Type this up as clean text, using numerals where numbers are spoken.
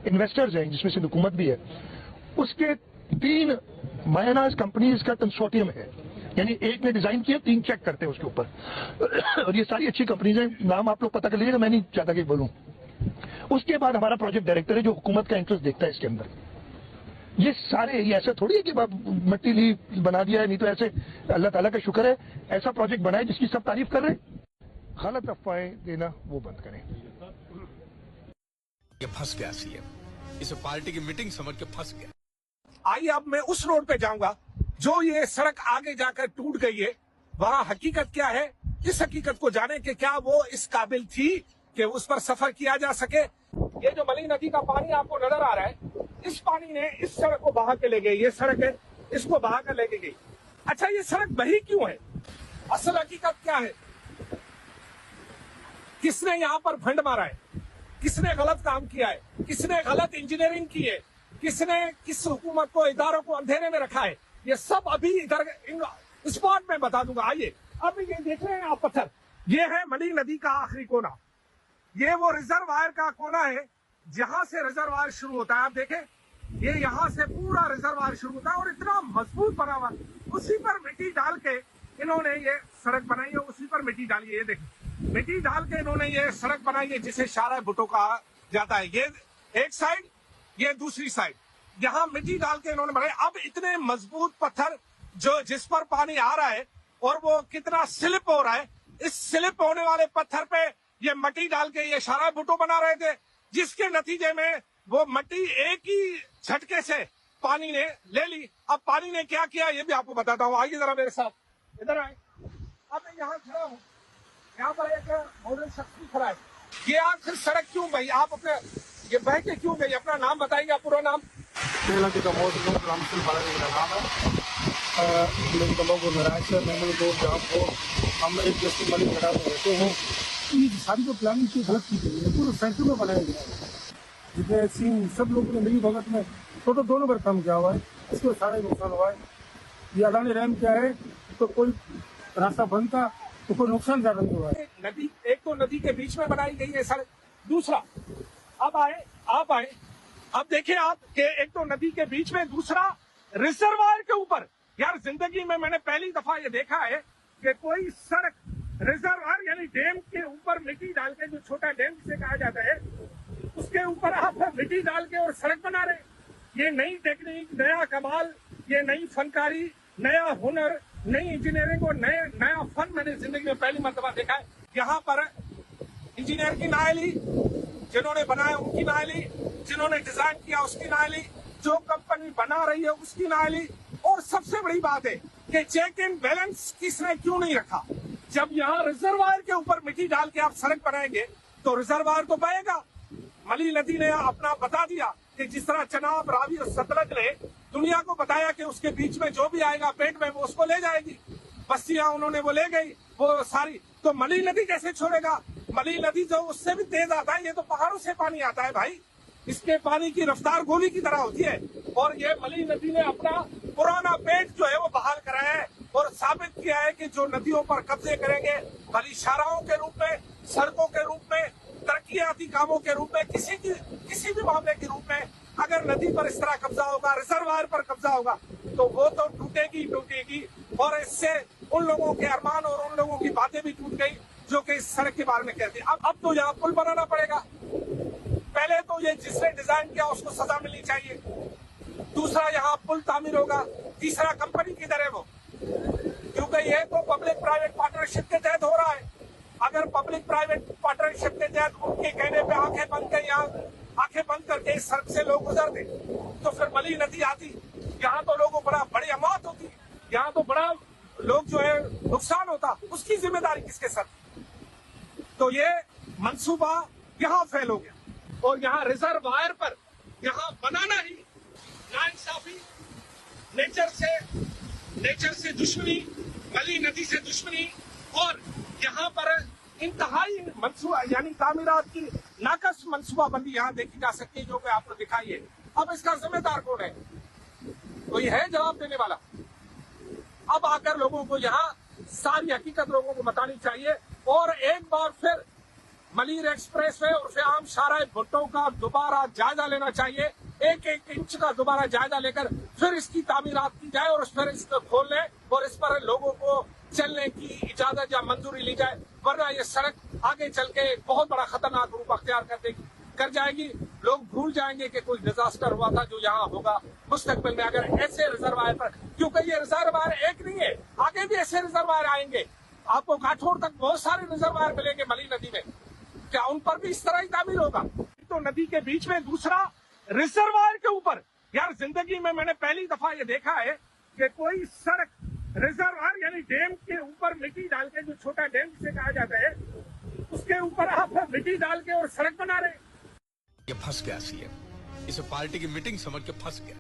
Investors हैं जिसमें से हुकूमत भी है, उसके 3 मायनाज कंपनीज का कंसोर्टियम है, यानी एक ने डिजाइन किया, 3 चेक करते हैं उसके ऊपर और ये सारी अच्छी कंपनीज हैं, नाम आप लोग पता कर लीजिएगा, मैं नहीं चाहता कि बोलूं। उसके बाद हमारा प्रोजेक्ट डायरेक्टर है जो हुकूमत का इंटरेस्ट देखता है इसके अंदर। ये सारे, ये ऐसा थोड़ी है कि मट्टी ली बना दिया है, नहीं तो ऐसे अल्लाह ताला का शुक्र है ऐसा प्रोजेक्ट बनाए जिसकी सब तारीफ कर रहे हैं। गलत अफवाहें देना वो बंद करें। ये फंस गया सीएम, इसे पार्टी की मीटिंग समझ के फंस गया। आइए अब मैं उस रोड पे जाऊंगा जो ये सड़क आगे जाकर टूट गई है, वहाँ हकीकत क्या है, इस हकीकत को जाने के क्या वो इस काबिल थी कि उस पर सफर किया जा सके। ये जो मली नदी का पानी आपको नजर आ रहा है, इस पानी ने इस सड़क को बहा के ले गई, ये सड़क है इसको बहा कर लेके गई। अच्छा, ये सड़क बही क्यों है? असल हकीकत क्या है? किसने यहाँ पर फंड मारा है, किसने गलत काम किया है, किसने गलत इंजीनियरिंग की है, किसने किस हुकूमत को, इदारों को अंधेरे में रखा है, ये सब अभी इधर स्पॉट में बता दूंगा। आइए, अब ये देख रहे हैं आप पत्थर, ये है मली नदी का आखिरी कोना, ये वो रिजर्वायर का कोना है जहां से रिजर्वायर शुरू होता है। आप देखें, ये यहाँ से पूरा रिजर्वायर शुरू होता है और इतना मजबूत बना हुआ, उसी पर मिट्टी डाल के इन्होंने ये सड़क बनाई है, उसी पर मिट्टी डाली है। ये देखिए, मिट्टी डाल के इन्होंने ये सड़क बनाई है जिसे शारा भुट्टो कहा जाता है। ये एक साइड, ये दूसरी साइड, यहाँ मिट्टी डाल के इन्होंने बनाई। अब इतने मजबूत पत्थर जो जिस पर पानी आ रहा है और वो कितना स्लिप हो रहा है, इस स्लिप होने वाले पत्थर पे ये मट्टी डाल के ये शारा भुट्टो बना रहे थे, जिसके नतीजे में वो मट्टी एक ही झटके से पानी ने ले ली। अब पानी ने क्या किया ये भी आपको बताता हूँ, आइए जरा मेरे साथ, इधर आए। अब मैं यहाँ खड़ा हूँ, यहाँ पर एक मॉडल शख्स भी खड़ा है। ये आखिर सड़क क्यों गई? आप अपने ये बह के क्यों गई? अपना नाम बताएंगे, आप पूरा नाम? मेरा नाम है लोगों को नाराज है, मैंने तो जहाँ को हम एक जैसे मलिक खड़ा में रहते हैं, ये सारी जो प्लानिंग की गलत की गई है, पूरे सेंटर में बनाया गया है। जितने सीन सब लोगों ने मिली भगत में टोटल दोनों बार काम किया हुआ है, इसमें सारा नुकसान हुआ है। ये अदानी रहम क्या है, तो कोई रास्ता बनता तो कोई नुकसान ज्यादा नहीं हुआ है। नदी, एक तो नदी के बीच में बनाई गई है सड़क, दूसरा अब आए, आप आए, अब देखिए आप कि एक तो नदी के बीच में, दूसरा रिजर्वायर के ऊपर। यार जिंदगी में मैंने पहली दफा ये देखा है कि कोई सड़क रिजर्वायर यानी डैम के ऊपर मिट्टी डाल के, जो छोटा डैम जिसे कहा जाता है, उसके ऊपर आप मिट्टी डाल के और सड़क बना रहे। ये नई टेक्निक, नया कमाल, ये नई फनकारी, नया हुनर, नई इंजीनियरिंग और नया फन मैंने जिंदगी में पहली मर्तबा देखा है। यहाँ पर इंजीनियर की नायली, जिन्होंने बनाया उनकी नायली, जिन्होंने डिजाइन किया उसकी नायली, जो कंपनी बना रही है उसकी नायली। और सबसे बड़ी बात है कि चेक एंड बैलेंस किसने क्यों नहीं रखा? जब यहाँ रिजर्वायर के ऊपर मिट्टी डाल के आप सड़क बनाएंगे तो रिजर्वायर तो बहेगा। मली नदी ने अपना बता दिया कि जिस तरह चनाब, रावी और सतलज ने दुनिया को बताया कि उसके बीच में जो भी आएगा पेट में वो उसको ले जाएगी, बस्तियां उन्होंने वो ले गई वो सारी। तो मली नदी कैसे छोड़ेगा? मली नदी जो उससे भी तेज आता है, ये तो पहाड़ों से पानी आता है भाई, इसके पानी की रफ्तार गोली की तरह होती है। और ये मली नदी ने अपना पुराना पेट जो है वो बहाल कराया है और साबित किया है कि जो नदियों पर कब्जे करेंगे, भली शाहराहों के रूप में, सड़कों के रूप में, तरक्याती कामों के रूप में, किसी भी मामले के रूप में, अगर नदी पर इस तरह कब्जा होगा, रिजर्वायर पर कब्जा होगा, तो वो तो टूटेगी टूटेगी। और इससे उन लोगों के अरमान और उन लोगों की बातें भी टूट गई जो कि इस सड़क के बारे में कहते हैं। अब तो यहाँ पुल बनाना पड़ेगा। पहले तो ये जिसने डिजाइन किया उसको सजा मिलनी चाहिए, दूसरा यहाँ पुल तामीर होगा, तीसरा कंपनी किधर है वो? क्योंकि ये तो पब्लिक प्राइवेट पार्टनरशिप के तहत हो रहा है। अगर पब्लिक प्राइवेट पार्टनरशिप के तहत उनके कहने पे आंखें बंद कर यहाँ आंखें बंद करके इस सड़क से लोग गुजरते तो फिर मली नदी आती, यहाँ तो लोगों को बड़ी मौत होती, यहाँ तो बड़ा लोग जो है नुकसान होता, उसकी जिम्मेदारी किसके सर? तो ये मंसूबा यहाँ फेल हो गया और यहाँ रिजर्वायर पर यहाँ बनाना ही नाइंसाफी, नेचर से दुश्मनी, मली नदी से दुश्मनी और यहाँ पर इंतहाई मंसूबा यानी तामीरात की नाकस मंसूबाबंदी यहाँ देखी जा सकती है जो कि आपने दिखाई है। अब इसका जिम्मेदार कौन है? कोई है जवाब देने वाला? अब आकर लोगों को यहाँ सारी हकीकत लोगों को बतानी चाहिए और एक बार फिर मलिर एक्सप्रेस वे और आम शाहराह भुट्टो का दोबारा जायजा लेना चाहिए, एक एक इंच का दोबारा जायजा लेकर फिर इसकी तामीरात की जाए और फिर इसको खोलने और इस पर लोगों को चलने की इजाजत या मंजूरी ली जाए, वरना ये सड़क आगे चल के बहुत बड़ा खतरनाक रूप अख्तियार कर जाएगी। लोग भूल जाएंगे कि कोई डिजास्टर हुआ था जो यहाँ होगा मुस्तकबिल में अगर ऐसे रिजर्वायर पर, क्योंकि ये रिजर्वायर एक नहीं है, आगे भी ऐसे रिजर्वायर आएंगे। आपको काठौर तक बहुत सारे रिजर्वायर मिलेंगे मली नदी में, क्या उन पर भी इस तरह ही तामीर होगा? तो नदी के बीच में दूसरा रिजर्वायर के ऊपर, यार जिंदगी में मैंने पहली दफा ये देखा है कि कोई सड़क रिजर्वायर यानी डैम के ऊपर मिट्टी डाल के, जो छोटा डैम जिसे कहा जाता है, उसके ऊपर आप मिट्टी डाल के और सड़क बना रहे। ये फंस गया सीएम, इसे पार्टी की मीटिंग समझ के फंस गया।